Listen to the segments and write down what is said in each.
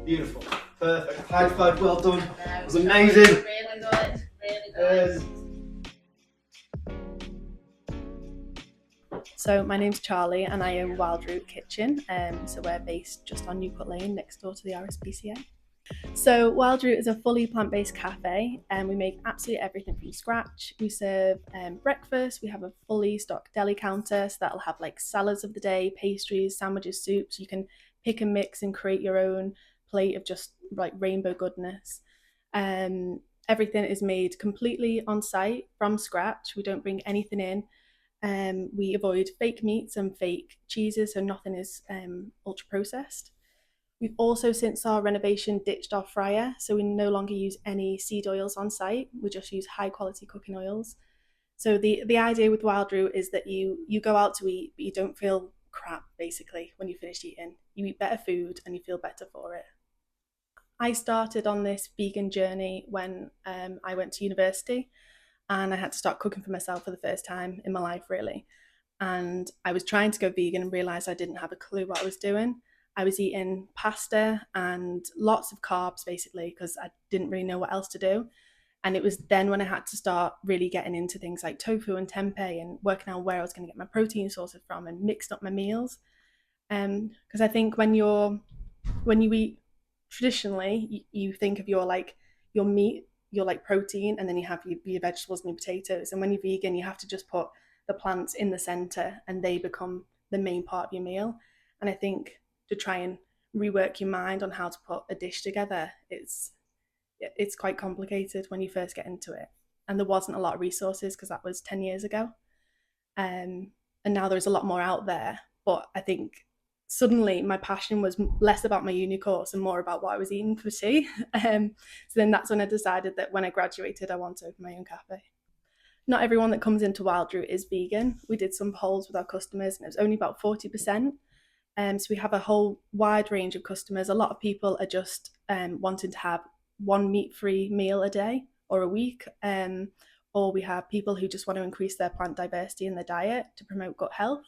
Beautiful. Perfect. High five. Well done. It was amazing. Really good. Really good. So my name's Charlie and I own Wild Root Kitchen. So we're based just on Newport Lane next door to the RSPCA. So Wild Root is a fully plant-based cafe and we make absolutely everything from scratch. We serve breakfast, we have a fully stocked deli counter, so that'll have like salads of the day, pastries, sandwiches, soups. You can pick and mix and create your own plate of just like rainbow goodness. Everything is made completely on site from scratch. We don't bring anything in. We avoid fake meats and fake cheeses, so nothing is ultra processed. We've also, since our renovation, ditched our fryer, so we no longer use any seed oils on site. We just use high quality cooking oils. So the idea with Wild Root is that you go out to eat, but you don't feel crap basically when you finish eating. You eat better food and you feel better for it. I started on this vegan journey when I went to university and I had to start cooking for myself for the first time in my life, really. And I was trying to go vegan and realized I didn't have a clue what I was doing. I was eating pasta and lots of carbs basically because I didn't really know what else to do. And it was then when I had to start really getting into things like tofu and tempeh and working out where I was going to get my protein sources from and mixed up my meals. Because I think when you eat traditionally, you think of your meat, your like protein, and then you have your vegetables and your potatoes. And when you're vegan, you have to just put the plants in the center, and they become the main part of your meal. And I think to try and rework your mind on how to put a dish together, it's quite complicated when you first get into it. And there wasn't a lot of resources because that was 10 years ago. And now there's a lot more out there. But I think suddenly my passion was less about my uni course and more about what I was eating for tea. So then that's when I decided that when I graduated, I want to open my own cafe. Not everyone that comes into Wild Root is vegan. We did some polls with our customers and it was only about 40%. So we have a whole wide range of customers. A lot of people are just wanting to have one meat-free meal a day or a week. Or we have people who just want to increase their plant diversity in their diet to promote gut health.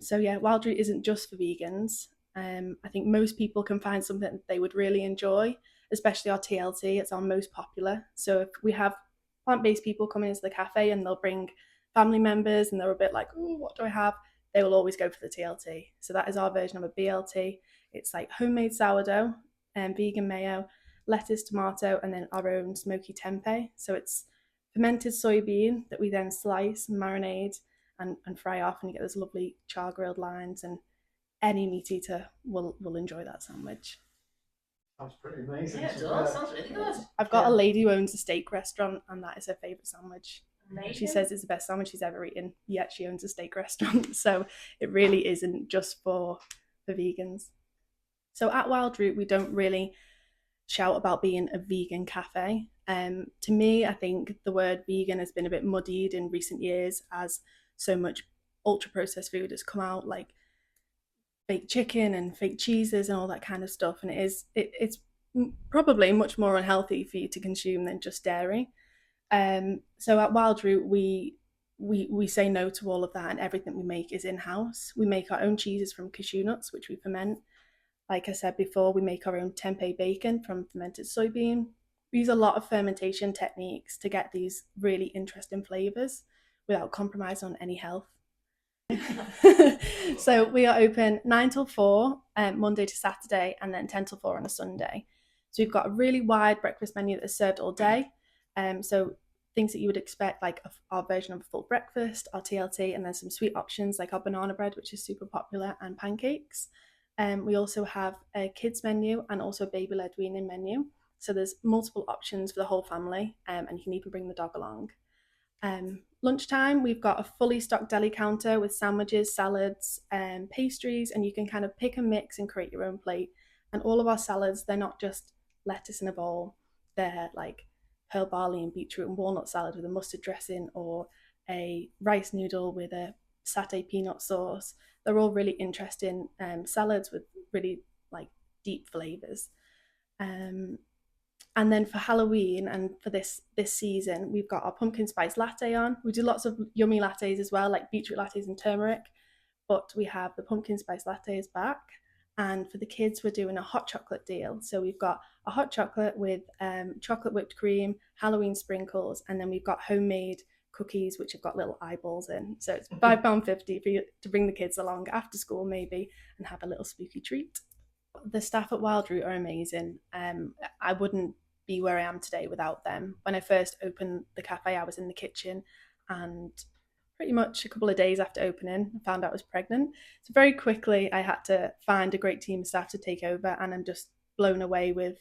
So yeah, Wild Root isn't just for vegans. I think most people can find something that they would really enjoy, especially our TLT. It's our most popular. So if we have plant-based people coming into the cafe and they'll bring family members and they're a bit like, oh, what do I have? They will always go for the TLT. So that is our version of a BLT. It's like homemade sourdough and vegan mayo, lettuce, tomato, and then our own smoky tempeh. So it's fermented soybean that we then slice and marinate and fry off, and you get those lovely char grilled lines. And any meat eater will enjoy that sandwich. Sounds pretty amazing. Yeah, it does. Sounds really good. I've got a lady who owns a steak restaurant, and that is her favourite sandwich. Amazing. She says it's the best sandwich she's ever eaten, yet she owns a steak restaurant. So it really isn't just for vegans. So at Wild Root, we don't really shout about being a vegan cafe. To me, I think the word vegan has been a bit muddied in recent years as so much ultra processed food has come out, like fake chicken and fake cheeses and all that kind of stuff. And it's probably much more unhealthy for you to consume than just dairy. So at Wild Root, we say no to all of that, and everything we make is in house. We make our own cheeses from cashew nuts, which we ferment. Like I said before, we make our own tempeh bacon from fermented soybean. We use a lot of fermentation techniques to get these really interesting flavors without compromising on any health. So we are open 9 till 4, Monday to Saturday, and then 10 till 4 on a Sunday. So we've got a really wide breakfast menu that's served all day. So things that you would expect, like our version of a full breakfast, our TLT, and then some sweet options like our banana bread, which is super popular, and pancakes. We also have a kids menu and also a baby-led weaning menu. So there's multiple options for the whole family, and you can even bring the dog along. Lunchtime, we've got a fully stocked deli counter with sandwiches, salads, pastries, and you can kind of pick and mix and create your own plate. And all of our salads, they're not just lettuce in a bowl. They're like pearl barley and beetroot and walnut salad with a mustard dressing, or a rice noodle with a satay peanut sauce. They're all really interesting salads with really like deep flavors. And then for Halloween and for this season, we've got our pumpkin spice latte on. We do lots of yummy lattes as well, like beetroot lattes and turmeric, but we have the pumpkin spice lattes back. And for the kids, we're doing a hot chocolate deal. So we've got a hot chocolate with chocolate whipped cream, Halloween sprinkles, and then we've got homemade cookies which have got little eyeballs in. So it's £5.50 for you to bring the kids along after school maybe and have a little spooky treat. The staff at Wild Root are amazing. I wouldn't be where I am today without them. When I first opened the cafe, I was in the kitchen, and pretty much a couple of days after opening, I found out I was pregnant. So very quickly, I had to find a great team of staff to take over, and I'm just blown away with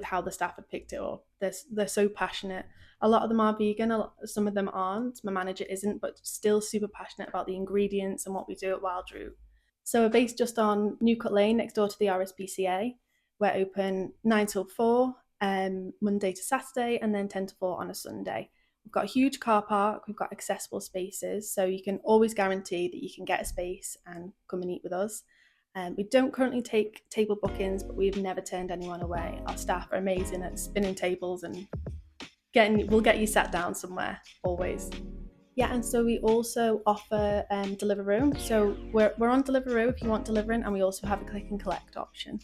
how the staff have picked it up. They're so passionate. A lot of them are vegan, some of them aren't. My manager isn't, but still super passionate about the ingredients and what we do at Wild Root. So we're based just on Newcut Lane, next door to the RSPCA. We're open 9 till 4, Monday to Saturday, and then 10 to 4 on a Sunday. We've got a huge car park, we've got accessible spaces, so you can always guarantee that you can get a space and come and eat with us. We don't currently take table bookings, but we've never turned anyone away. Our staff are amazing at spinning tables and we'll get you sat down somewhere, always. Yeah, and so we also offer Deliveroo. So we're on Deliveroo if you want delivering, and we also have a click and collect option.